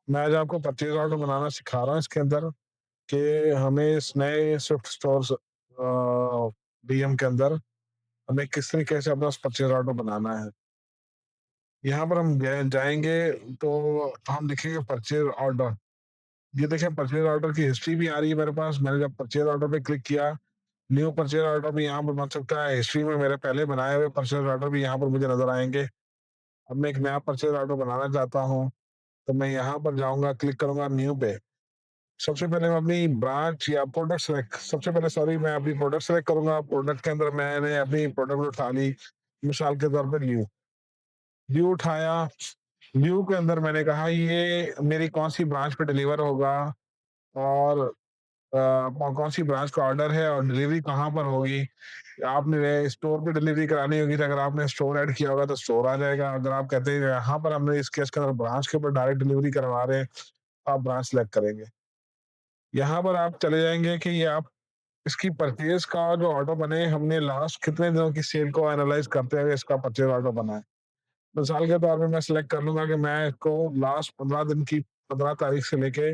मैं आज आपको परचेज़ ऑर्डर बनाना सिखा रहा हूँ इसके अंदर कि हमें इस नए स्विफ्ट स्टोर्स डीएम के अंदर हमें किस तरीके से अपना परचेज़ ऑर्डर बनाना है। यहाँ पर हम जाएँगे तो हम लिखेंगे परचेज़ ऑर्डर। ये देखिए परचेज़ ऑर्डर की हिस्ट्री भी आ रही है मेरे पास। मैंने जब परचेज़ ऑर्डर पे क्लिक किया, न्यू परचेज़ ऑर्डर भी यहाँ पर बन सकता है। हिस्ट्री में मेरे पहले बनाए हुए परचेज़ ऑर्डर भी यहाँ पर मुझे नज़र आएँगे। अब मैं एक नया परचेज़ ऑर्डर बनाना चाहता हूँ, तो मैं यहाँ पर जाऊँगा, क्लिक करूँगा न्यू पे। सबसे पहले मैं अपनी ब्रांच या प्रोडक्ट सेलेक्ट सबसे पहले सॉरी मैं अपनी प्रोडक्ट सेलेक्ट करूँगा। प्रोडक्ट के अंदर मैंने अपनी प्रोडक्ट उठा ली, मिसाल के तौर पे ल्यू। ल्यू उठाया, ल्यू के अंदर मैंने कहा ये मेरी कौन-सी ब्रांच पे डिलीवर होगा और कौन-सी ब्रांच का ऑर्डर है और डिलीवरी कहाँ पर होगी। आपने स्टोर पे डिलीवरी करानी होगी तो अगर आपने स्टोर ऐड किया होगा तो स्टोर आ जाएगा। अगर आप कहते हैं यहाँ पर हमने इस केस के अंदर ब्रांच के ऊपर डायरेक्ट डिलीवरी करवा रहे हैं, तो आप ब्रांच सेलेक्ट करेंगे। यहाँ पर आप चले जाएँगे कि ये आप इसकी परचेज़ का जो ऑर्डर बने, हमने लास्ट कितने दिनों की सेल को एनालाइज़ करते हुए इसका परचेज़ ऑर्डर बना है। मिसाल के तौर पे मैं सिलेक्ट कर लूँगा कि मैं इसको लास्ट 15 दिन की 15 तारीख से लेके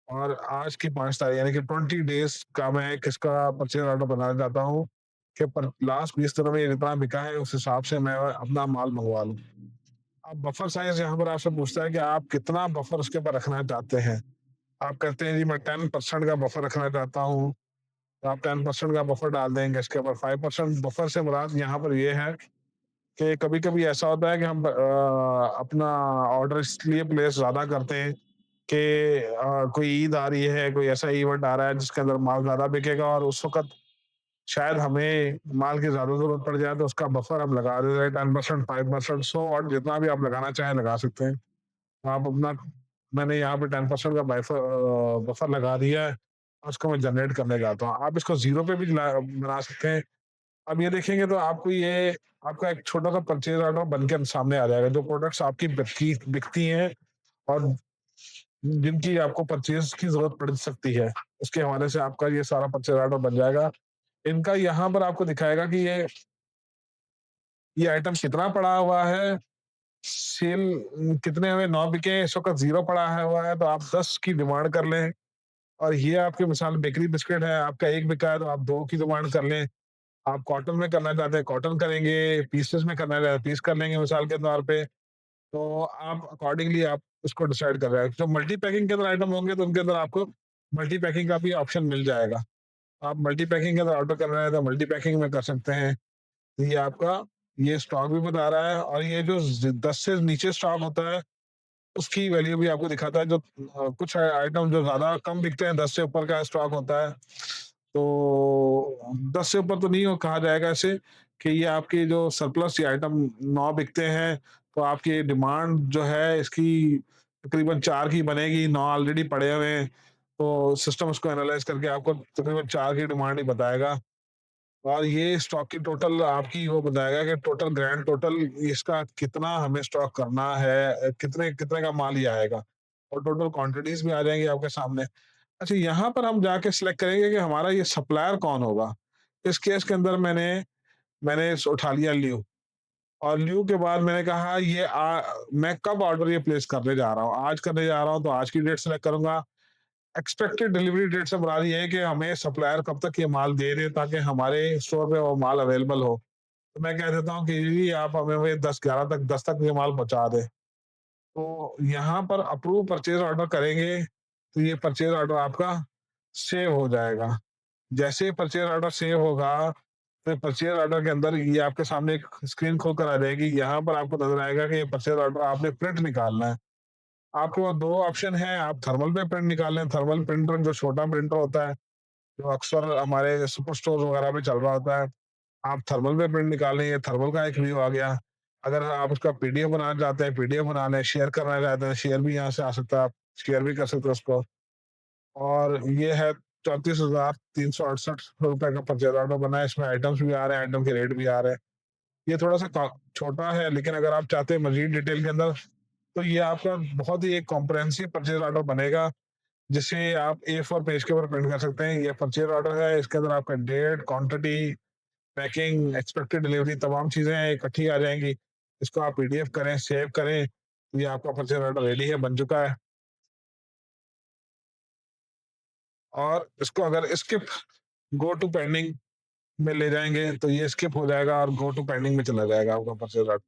और आज की 5 तारीख यानी कि 20 डेज़ का मैं एक इसका परचेज़ ऑर्डर बनाना चाहता हूँ कि पर लास्ट 20 दिनों में ये जितना बिका है, उस हिसाब से मैं अपना माल मँगवा लूँ। अब बफर साइज़ यहाँ पर आपसे पूछता है कि आप कितना बफर उसके ऊपर रखना चाहते हैं। आप कहते हैं जी मैं 10% का बफर रखना चाहता हूँ। तो आप 10% का बफर डाल देंगे इसके ऊपर 5% बफर से मुराद यहाँ पर ये है कि कभी-कभी ऐसा होता है कि हम अपना ऑर्डर इसलिए प्लेस ज़्यादा करते हैं कि कोई ईद आ रही है, कोई ऐसा इवेंट आ रहा है जिसके अंदर माल ज़्यादा बिकेगा और उस वक़्त शायद हमें माल की ज़्यादा ज़रूरत पड़ जाए तो उसका बफर हम लगा देते हैं 10% 5% सो और जितना भी आप लगाना चाहें लगा सकते हैं। आप अपना मैंने यहाँ पे 10% का बफर लगा दिया है और उसको मैं जनरेट करने जाता हूँ। आप इसको ज़ीरो पे भी बना सकते हैं। अब ये देखेंगे तो आपको ये आपका एक छोटा-सा परचेज़ ऑर्डर बन के सामने आ जाएगा। जो प्रोडक्ट्स आपकी बिकती हैं और जिनकी आपको परचेज़ की ज़रूरत पड़ सकती है, उसके हवाले से आपका ये सारा परचेज़ ऑर्डर बन जाएगा। इनका यहाँ पर आपको दिखाएगा कि ये आइटम कितना पड़ा हुआ है, सेल कितने में 9 बिके हैं, इस वक़्त 0 पड़ा है हुआ है, तो आप 10 की डिमांड कर लें और ये आपकी मिसाल बेकरी बिस्किट है, आपका 1 बिका है तो आप 2 की डिमांड कर लें। आप कॉटन में करना चाहते हैं, कॉटन करेंगे, पीसेस में करना चाहते हैं, पीस कर लेंगे मिसाल के तौर पे। तो आप अकॉर्डिंगली आप उसको डिसाइड कर रहे हैं। जो मल्टी पैकिंग के अंदर आइटम होंगे तो उनके अंदर आपको मल्टी पैकिंग का भी ऑप्शन मिल जाएगा। आप मल्टी पैकिंग के अंदर ऑर्डर कर रहे हैं तो मल्टी पैकिंग में कर सकते हैं। तो ये आपका ये स्टॉक भी बता रहा है और ये जो 10 से नीचे स्टॉक होता है उसकी वैल्यू भी आपको दिखाता है। जो कुछ आइटम जो ज़्यादा कम बिकते हैं 10 से ऊपर का स्टॉक होता है। तो 10 से ऊपर तो नहीं हो कहा जाएगा इसे कि ये आपकी जो सरप्लस ये आइटम 9 बिकते हैं, तो आपकी डिमांड जो है इसकी तकरीबन 4 की बनेगी, 9 ऑलरेडी पड़े हुए हैं। तो सिस्टम उसको एनालाइज़ करके आपको तकरीबन 4 की डिमांड ही बताएगा। और ये स्टॉक की टोटल आपकी वो बताएगा कि टोटल ग्रैंड टोटल इसका कितना हमें स्टॉक करना है, कितने कितने का माल ये आएगा और टोटल क्वांटिटीज़ भी आ जाएँगी आपके सामने। अच्छा यहाँ पर हम जाके सिलेक्ट करेंगे कि हमारा ये सप्लायर कौन होगा। इस केस के अंदर मैंने उठा लिया ल्यू और ल्यू के बाद मैंने कहा मैं कब ऑर्डर ये प्लेस करने जा रहा हूँ। आज करने जा रहा हूँ तो आज की डेट सेलेक्ट करूँगा। एक्सपेक्टेड डिलीवरी डेट से मुराद ये है कि हमें सप्लायर कब तक ये माल दे दे ताकि हमारे स्टोर पे वो माल अवेलेबल हो। तो मैं कह देता हूँ कि जी आप हमें वो 10-11 तक 10 तक ये माल पहुँचा दें। तो यहाँ पर अप्रूव परचेज़ ऑर्डर करेंगे, तो ये परचेज़ ऑर्डर आपका सेव हो जाएगा। जैसे ही परचेज़ ऑर्डर सेव होगा, तो परचेज़ ऑर्डर के अंदर ये आपके सामने एक स्क्रीन खुल कर आ जाएगी। यहाँ पर आपको नज़र आएगा कि ये परचेज़ ऑर्डर आपने प्रिंट निकालना है। आपके पास 2 ऑप्शन हैं, आप थर्मल पे प्रिंट निकाल लें, थर्मल प्रिंटर जो छोटा प्रिंटर होता है, जो अक्सर हमारे सुपर स्टोर वगैरह में चल रहा होता है। आप थर्मल पे प्रिंट निकाल लें, ये थर्मल का एक व्यू आ गया। अगर आप उसका पीडीएफ बनाना चाहते हैं, पीडीएफ बना लें, शेयर करना चाहते हैं, शेयर भी यहाँ से आ सकता है, आप शेयर भी कर सकते हैं उसको। और ये है ₹34,368 का परचेज़ ऑर्डर बना है, इसमें आइटम्स भी आ रहे हैं, आइटम के रेट भी आ रहे हैं। ये थोड़ा-सा छोटा है, लेकिन अगर आप चाहते हैं मज़ीद डिटेल के अंदर, तो ये आपका बहुत ही एक कॉम्प्रिहेंसिव परचेज़ ऑर्डर बनेगा, जिसे आप A4 पेज के ऊपर प्रिंट कर सकते हैं। ये परचेज़ ऑर्डर है, इसके अंदर आपका date, quantity, packing, expected delivery तमाम चीज़ें इकट्ठी आ जाएँगी। इसको आप पीडीएफ करें, सेव करें ये आपका परचेज़ ऑर्डर रेडी है, बन चुका है। और इसको अगर स्किप गो टू पेंडिंग में ले जाएँगे, तो ये स्किप हो जाएगा और गो टू पेंडिंग में चला जाएगा आपका परचेज़ ऑर्डर।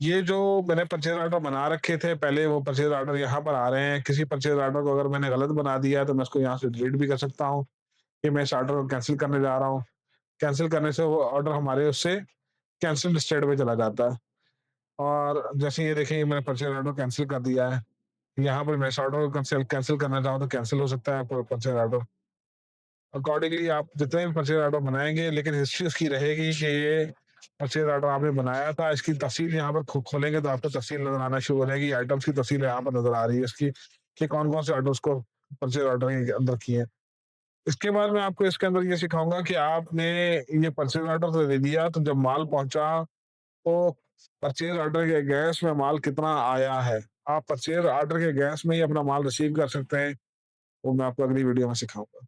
ये जो मैंने परचेज़ ऑर्डर बना रखे थे पहले, वो परचेज़ ऑर्डर यहाँ पर आ रहे हैं। किसी परचेज़ ऑर्डर को अगर मैंने गलत बना दिया है, तो मैं उसको यहाँ से डिलीट भी कर सकता हूँ कि मैं इस ऑर्डर को कैंसल करने जा रहा हूँ। कैंसल करने से वो ऑर्डर हमारे उससे कैंसल स्टेट में चला जाता है। और जैसे ये देखिए, मैंने परचेज़ ऑर्डर कैंसल कर दिया है। यहाँ पर मैं इस ऑर्डर को कैंसल कैंसल करना चाहूँ, तो कैंसल हो सकता है परचेज़ ऑर्डर। अकॉर्डिंगली आप जितने भी परचेज़ ऑर्डर बनाएँगे, लेकिन हिस्ट्री उसकी रहेगी कि ये परचेज़ ऑर्डर आपने बनाया था। इसकी तफ़सील यहाँ पर खोलेंगे तो आपको तफ़सील नज़र आना शुरू हो जाएगी। आइटम्स की तफ़सील यहाँ पर नज़र आ रही है इसकी, कि कौन-कौन से आइटम्स को परचेज़ ऑर्डर के अंदर किए हैं। इसके बाद मैं आपको इसके अंदर ये सिखाऊँगा कि आपने ये परचेज़ ऑर्डर तो दे दिया, तो जब माल पहुँचा, तो परचेज़ ऑर्डर के गैस में माल कितना आया है। आप परचेज़ ऑर्डर के गैस में ही अपना माल रिसीव कर सकते हैं, वो मैं आपको अगली वीडियो में सिखाऊँगा।